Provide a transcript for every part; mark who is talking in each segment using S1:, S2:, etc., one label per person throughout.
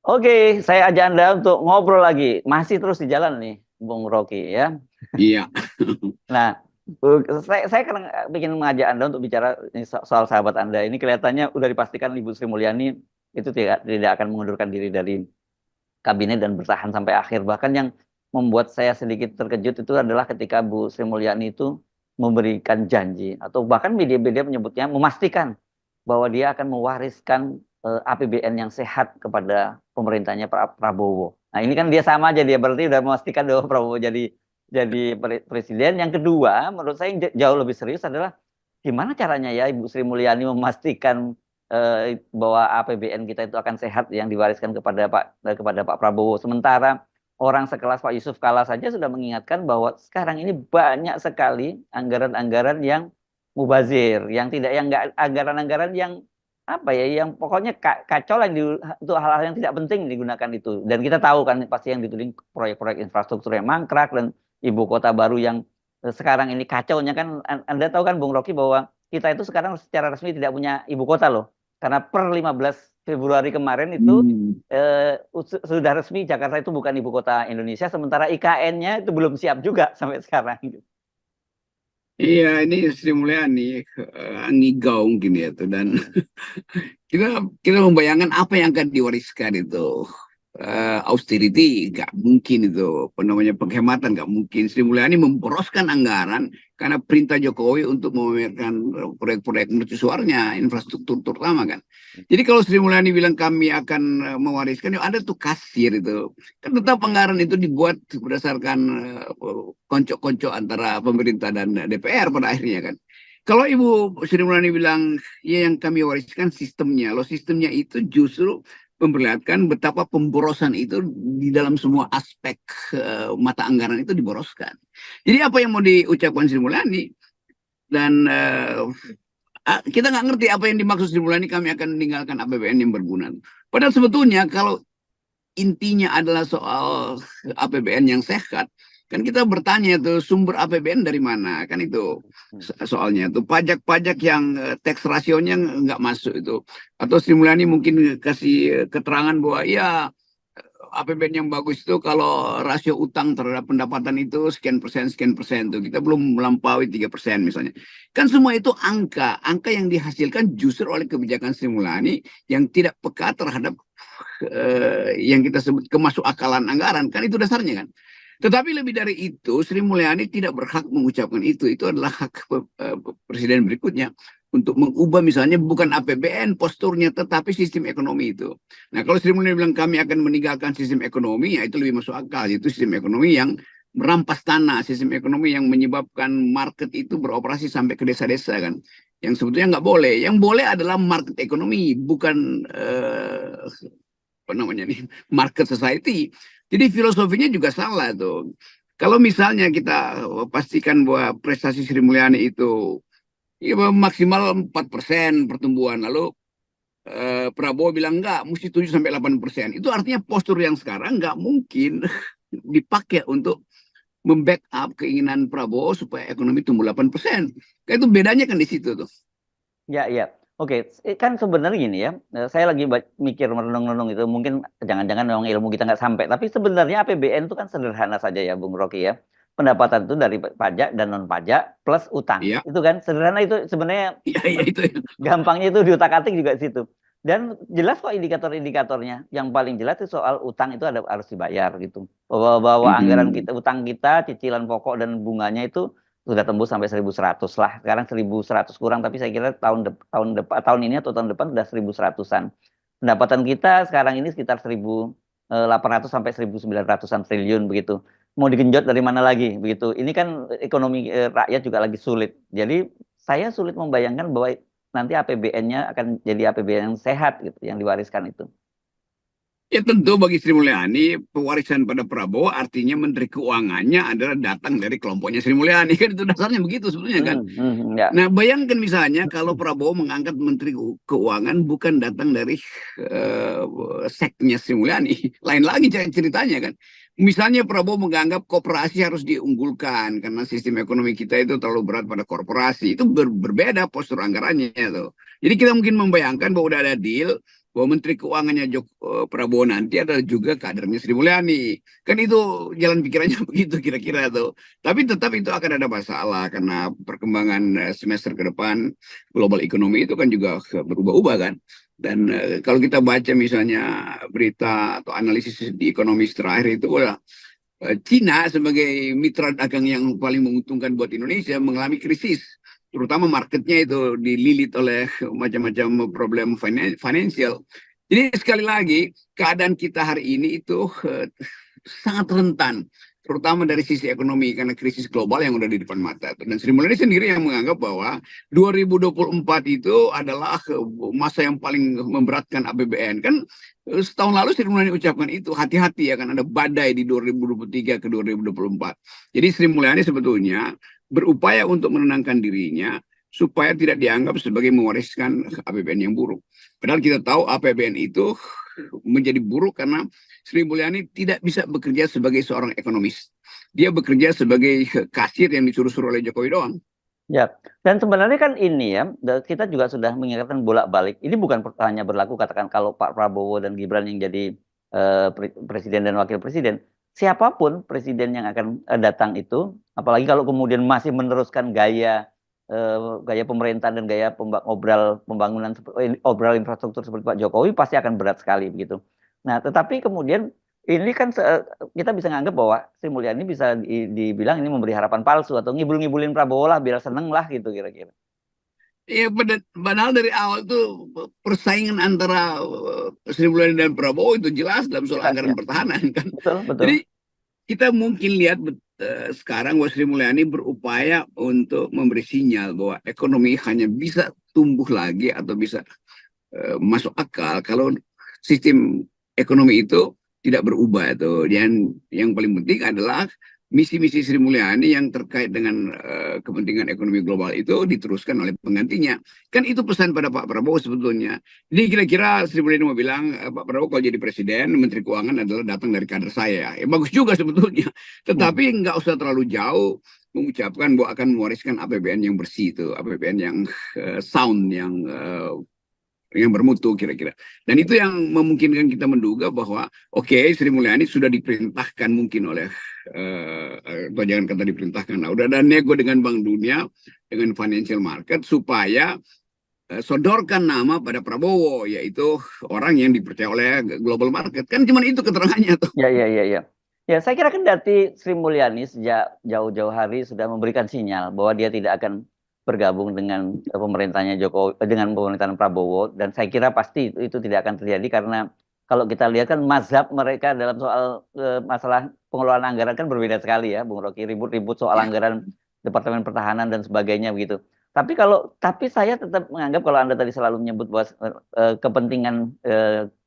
S1: Oke, saya ajak Anda untuk ngobrol lagi. Masih terus di jalan nih, Bung Rocky ya.
S2: Iya.
S1: Nah, saya kadang ingin mengajak Anda untuk bicara ini soal sahabat Anda. Ini kelihatannya udah dipastikan Ibu Sri Mulyani itu tidak akan mengundurkan diri dari kabinet dan bertahan sampai akhir. Bahkan yang membuat saya sedikit terkejut itu adalah ketika Bu Sri Mulyani itu memberikan janji atau bahkan media-media menyebutnya memastikan bahwa dia akan mewariskan APBN yang sehat kepada pemerintahnya Pak Prabowo. Nah ini kan dia sama aja, dia berarti udah memastikan bahwa Prabowo jadi presiden. Yang kedua, menurut saya yang jauh lebih serius adalah gimana caranya ya Ibu Sri Mulyani memastikan bahwa APBN kita itu akan sehat yang diwariskan kepada Pak Prabowo. Sementara orang sekelas Pak Yusuf Kala saja sudah mengingatkan bahwa sekarang ini banyak sekali anggaran-anggaran yang mubazir, yang enggak anggaran-anggaran yang apa ya, yang pokoknya kacau lah untuk hal-hal yang tidak penting digunakan itu. Dan kita tahu kan pasti yang dituding proyek-proyek infrastruktur yang mangkrak dan ibu kota baru yang sekarang ini kacaunya kan. Anda tahu kan Bung Rocky bahwa kita itu sekarang secara resmi tidak punya ibu kota loh. Karena per 15 Februari kemarin itu
S2: Hmm.
S1: sudah resmi Jakarta itu bukan ibu kota Indonesia, sementara IKN-nya itu belum siap juga sampai sekarang.
S2: Iya, ini Sri Mulyani ngigau mungkin ya tuh dan kita kita membayangkan apa yang akan diwariskan itu. Austerity nggak mungkin itu, apa namanya, penghematan nggak mungkin. Sri Mulyani memboroskan anggaran karena perintah Jokowi untuk memamerkan proyek-proyek mercusuarnya, infrastruktur terutama kan. Jadi kalau Sri Mulyani bilang kami akan mewariskan, ya ada tuh kasir itu. Kan tetap anggaran itu dibuat berdasarkan konco-konco antara pemerintah dan DPR pada akhirnya kan. Kalau Ibu Sri Mulyani bilang, ya yang kami wariskan sistemnya. Loh, sistemnya itu justru memperlihatkan betapa pemborosan itu di dalam semua aspek mata anggaran itu diboroskan. Jadi apa yang mau diucapkan Sri Mulyani dan kita nggak ngerti apa yang dimaksud Sri Mulyani kami akan meninggalkan APBN yang berguna. Padahal sebetulnya kalau intinya adalah soal APBN yang sehat, kan kita bertanya tuh sumber APBN dari mana, kan itu soalnya tuh pajak-pajak yang tax rasionya nggak masuk itu, atau Sri Mulyani mungkin kasih keterangan bahwa ya APBN yang bagus itu kalau rasio utang terhadap pendapatan itu sekian persen tuh kita belum melampaui 3% misalnya. Kan semua itu angka yang dihasilkan justru oleh kebijakan Sri Mulyani yang tidak peka terhadap yang kita sebut kemasukakalan anggaran, kan itu dasarnya kan. Tetapi lebih dari itu, Sri Mulyani tidak berhak mengucapkan itu. Itu adalah hak presiden berikutnya untuk mengubah misalnya bukan APBN posturnya, tetapi sistem ekonomi itu. Nah, kalau Sri Mulyani bilang kami akan meninggalkan sistem ekonomi, ya itu lebih masuk akal. Itu sistem ekonomi yang merampas tanah, sistem ekonomi yang menyebabkan market itu beroperasi sampai ke desa-desa kan. Yang sebetulnya nggak boleh. Yang boleh adalah market ekonomi, bukan apa namanya nih, market society. Jadi filosofinya juga salah tuh. Kalau misalnya kita pastikan bahwa prestasi Sri Mulyani itu ya, maksimal 4% pertumbuhan, lalu Prabowo bilang enggak, mesti 7 sampai 8%. Itu artinya postur yang sekarang nggak mungkin dipakai untuk membackup keinginan Prabowo supaya ekonomi tumbuh 8%. Kayak itu bedanya kan di situ tuh.
S1: Ya, ya. Oke, kan sebenarnya gini ya, saya lagi mikir merenung-renung itu, mungkin jangan-jangan memang ilmu kita nggak sampai, tapi sebenarnya APBN itu kan sederhana saja ya, Bung Rocky ya. Pendapatan itu dari pajak dan non pajak plus utang.
S2: Iya,
S1: Itu kan sederhana, itu sebenarnya
S2: iya, iya itu ya.
S1: gampangnya itu diutak-atik juga di situ. Dan jelas kok indikator-indikatornya. Yang paling jelas itu soal utang itu harus dibayar gitu. Bahwa anggaran
S2: Mhm.
S1: kita, utang kita, cicilan pokok dan bunganya itu sudah tembus sampai 1.100 lah. Sekarang 1.100 kurang, tapi saya kira tahun ini atau tahun depan sudah 1.100-an. Pendapatan kita sekarang ini sekitar 1.800 sampai 1.900-an triliun begitu. Mau digenjot dari mana lagi begitu. Ini kan ekonomi rakyat juga lagi sulit. Jadi saya sulit membayangkan bahwa nanti APBN-nya akan jadi APBN yang sehat gitu, yang diwariskan itu.
S2: Ya tentu bagi Sri Mulyani pewarisan pada Prabowo artinya Menteri Keuangannya adalah datang dari kelompoknya Sri Mulyani, kan itu dasarnya begitu sebetulnya kan.
S1: Ya.
S2: Nah bayangkan misalnya kalau Prabowo mengangkat Menteri Keuangan bukan datang dari seknya Sri Mulyani, lain lagi ceritanya kan. Misalnya Prabowo menganggap koperasi harus diunggulkan karena sistem ekonomi kita itu terlalu berat pada korporasi, itu berbeda postur anggarannya tuh. Jadi kita mungkin membayangkan bahwa udah ada deal, bahwa Menteri Keuangannya Prabowo nanti adalah juga kadernya Sri Mulyani. Kan itu jalan pikirannya begitu kira-kira tuh. Tapi tetap itu akan ada masalah karena perkembangan semester ke depan global ekonomi itu kan juga berubah-ubah kan. Dan kalau kita baca misalnya berita atau analisis di ekonomi terakhir itu Cina sebagai mitra dagang yang paling menguntungkan buat Indonesia mengalami krisis, terutama marketnya itu dililit oleh macam-macam problem financial. Jadi sekali lagi keadaan kita hari ini itu sangat rentan, terutama dari sisi ekonomi karena krisis global yang udah di depan mata. Dan Sri Mulyani sendiri yang menganggap bahwa 2024 itu adalah masa yang paling memberatkan APBN. Kan setahun lalu Sri Mulyani ucapkan itu, hati-hati ya kan ada badai di 2023 ke 2024. Jadi Sri Mulyani sebetulnya berupaya untuk menenangkan dirinya supaya tidak dianggap sebagai mewariskan APBN yang buruk. Padahal kita tahu APBN itu menjadi buruk karena Sri Mulyani tidak bisa bekerja sebagai seorang ekonomis. Dia bekerja sebagai kasir yang disuruh-suruh oleh Jokowi doang.
S1: Ya, dan sebenarnya kan ini ya, kita juga sudah mengingatkan bolak-balik. Ini bukan hanya berlaku katakan kalau Pak Prabowo dan Gibran yang jadi presiden dan wakil presiden. Siapapun presiden yang akan datang itu, apalagi kalau kemudian masih meneruskan gaya pemerintahan dan gaya pembangunan obral infrastruktur seperti Pak Jokowi pasti akan berat sekali begitu. Nah, tetapi kemudian ini kan kita bisa nganggap bahwa Sri Mulyani bisa dibilang ini memberi harapan palsu atau ngibul-ngibulin Prabowo lah biar seneng lah gitu kira-kira.
S2: Ya, padahal dari awal tuh persaingan antara Sri Mulyani dan Prabowo itu jelas dalam soal anggaran pertahanan kan.
S1: Betul, betul.
S2: Jadi kita mungkin lihat sekarang bahwa Sri Mulyani berupaya untuk memberi sinyal bahwa ekonomi hanya bisa tumbuh lagi atau bisa masuk akal kalau sistem ekonomi itu tidak berubah tuh. Dan yang paling penting adalah misi-misi Sri Mulyani yang terkait dengan kepentingan ekonomi global itu diteruskan oleh penggantinya. Kan itu pesan pada Pak Prabowo sebetulnya. Jadi kira-kira Sri Mulyani mau bilang, Pak Prabowo kalau jadi presiden, Menteri Keuangan adalah datang dari kader saya. Ya bagus juga sebetulnya. Tetapi nggak usah terlalu jauh mengucapkan bahwa akan mewariskan APBN yang bersih itu, APBN yang sound, yang bermutu kira-kira. Dan itu yang memungkinkan kita menduga bahwa Sri Mulyani sudah diperintahkan mungkin oleh atau jangan kata diperintahkan, udah ada nego dengan Bank Dunia, dengan financial market supaya sodorkan nama pada Prabowo, yaitu orang yang dipercaya oleh global market. Kan cuma itu keterangannya tuh.
S1: Ya. Ya, saya kira kan dari Sri Mulyani sejak jauh-jauh hari sudah memberikan sinyal bahwa dia tidak akan bergabung dengan pemerintahnya Jokowi, dengan pemerintahan Prabowo, dan saya kira pasti itu tidak akan terjadi karena kalau kita lihat kan mazhab mereka dalam soal masalah pengelolaan anggaran kan berbeda sekali ya, Bung Rocky, ribut-ribut soal anggaran Departemen Pertahanan dan sebagainya begitu. Tapi saya tetap menganggap kalau Anda tadi selalu menyebut bahwa kepentingan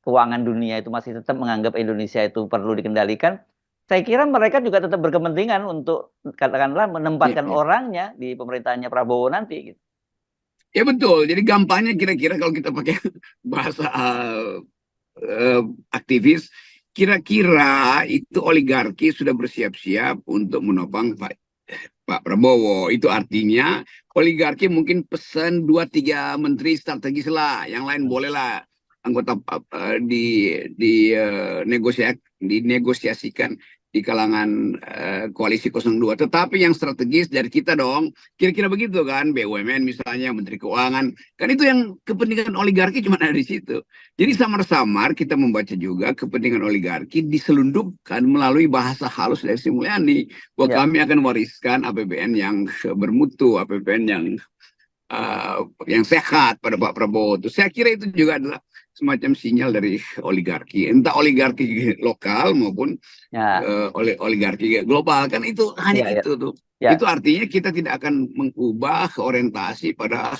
S1: keuangan dunia itu masih tetap menganggap Indonesia itu perlu dikendalikan. Saya kira mereka juga tetap berkepentingan untuk katakanlah menempatkan orangnya di pemerintahannya Prabowo nanti. Gitu.
S2: Ya betul. Jadi gampangnya kira-kira kalau kita pakai bahasa aktivis, kira-kira itu oligarki sudah bersiap-siap untuk menopang Pak Prabowo. Itu artinya oligarki mungkin pesan 2-3 menteri strategis lah, yang lain bolehlah anggota dinegosiasikan di kalangan koalisi 02. Tetapi yang strategis dari kita dong, kira-kira begitu kan, BUMN misalnya, Menteri Keuangan, kan itu yang kepentingan oligarki cuma ada di situ. Jadi samar-samar kita membaca juga kepentingan oligarki diselundupkan melalui bahasa halus dari Sri Mulyani, bahwa kami akan wariskan APBN yang bermutu, APBN yang sehat pada Pak Prabowo. Saya kira itu juga adalah semacam sinyal dari oligarki, entah oligarki lokal maupun oligarki global, kan itu hanya itu tuh. Itu artinya kita tidak akan mengubah orientasi pada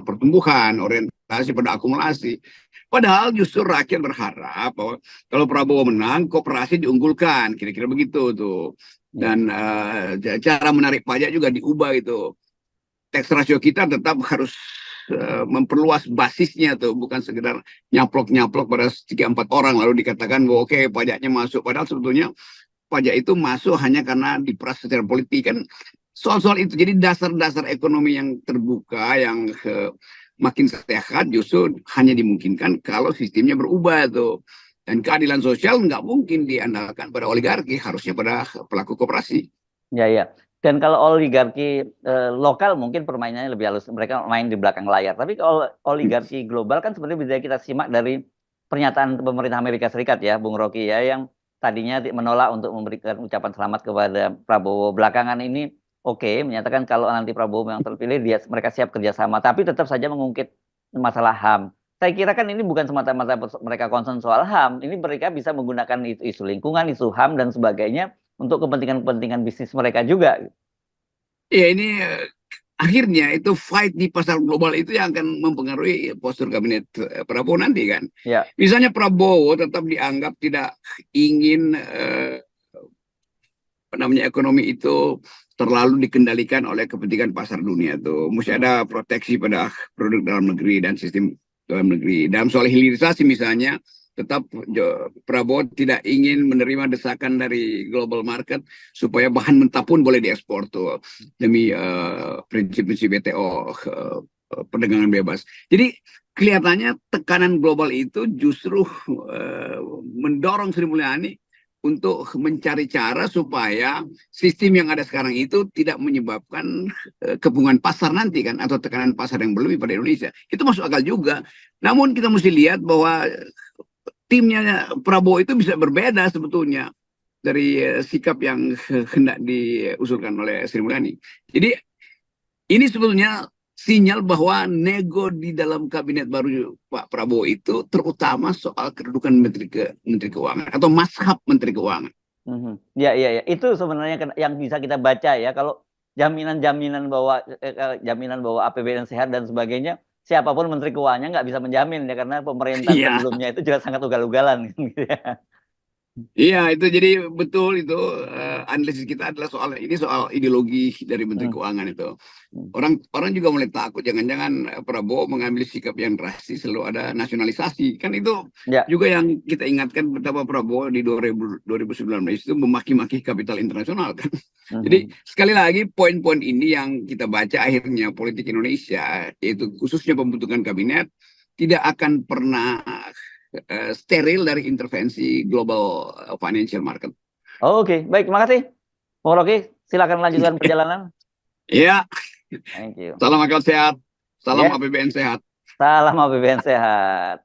S2: pertumbuhan, orientasi pada akumulasi. Padahal justru rakyat berharap bahwa kalau Prabowo menang, koperasi diunggulkan, kira-kira begitu tuh. Dan cara menarik pajak juga diubah itu. Tax ratio kita tetap harus memperluas basisnya tuh, bukan sekedar nyaplok-nyaplok pada 3-4 orang lalu dikatakan bahwa pajaknya masuk, padahal sebetulnya pajak itu masuk hanya karena diperas secara politik kan. Soal-soal itu, jadi dasar-dasar ekonomi yang terbuka, yang makin sehat justru hanya dimungkinkan kalau sistemnya berubah tuh. Dan keadilan sosial nggak mungkin diandalkan pada oligarki, harusnya pada pelaku koperasi.
S1: Ya, ya. Dan kalau oligarki lokal mungkin permainannya lebih halus. Mereka main di belakang layar. Tapi kalau oligarki global kan sebenarnya bisa kita simak dari pernyataan pemerintah Amerika Serikat ya, Bung Rocky ya, yang tadinya menolak untuk memberikan ucapan selamat kepada Prabowo. Belakangan ini oke, menyatakan kalau nanti Prabowo yang terpilih, mereka siap kerjasama. Tapi tetap saja mengungkit masalah HAM. Saya kira kan ini bukan semata-mata mereka concern soal HAM. Ini mereka bisa menggunakan isu lingkungan, isu HAM, dan sebagainya untuk kepentingan-kepentingan bisnis mereka juga.
S2: Ya ini akhirnya itu fight di pasar global itu yang akan mempengaruhi postur kabinet Prabowo nanti kan.
S1: Ya.
S2: Misalnya Prabowo tetap dianggap tidak ingin namanya ekonomi itu terlalu dikendalikan oleh kepentingan pasar dunia tuh. Mesti ada proteksi pada produk dalam negeri dan sistem dalam negeri. Dalam soal hilirisasi misalnya, tetap Prabowo tidak ingin menerima desakan dari global market supaya bahan mentah pun boleh diekspor tuh demi prinsip-prinsip WTO perdagangan bebas. Jadi kelihatannya tekanan global itu justru mendorong Sri Mulyani untuk mencari cara supaya sistem yang ada sekarang itu tidak menyebabkan kepungan pasar nanti kan, atau tekanan pasar yang berlebih pada Indonesia. Itu masuk akal juga. Namun kita mesti lihat bahwa timnya Prabowo itu bisa berbeda sebetulnya dari sikap yang hendak diusulkan oleh Sri Mulyani. Jadi ini sebetulnya sinyal bahwa nego di dalam kabinet baru Pak Prabowo itu terutama soal kedudukan Menteri Keuangan atau mazhab Menteri Keuangan.
S1: Ya, ya, ya. Itu sebenarnya yang bisa kita baca ya. Kalau jaminan-jaminan bahwa APBN sehat dan sebagainya, siapapun Menteri Keuangannya nggak bisa menjamin ya, karena pemerintahan sebelumnya itu juga sangat ugal-ugalan. Gitu ya.
S2: Iya, itu jadi betul itu analisis kita adalah soal ideologi dari Menteri Keuangan itu. Orang juga mulai takut jangan-jangan Prabowo mengambil sikap yang drastis selalu ada nasionalisasi. Kan itu juga yang kita ingatkan betapa Prabowo di 2019 itu memaki-maki kapital internasional kan. Jadi sekali lagi poin-poin ini yang kita baca akhirnya politik Indonesia, yaitu khususnya pembentukan kabinet, tidak akan pernah steril dari intervensi global financial market.
S1: Oke, baik, terima kasih, Bung Rocky. Silakan lanjutkan perjalanan.
S2: Iya.
S1: Thank you.
S2: Salam akal sehat, salam APBN sehat.
S1: Salam APBN sehat.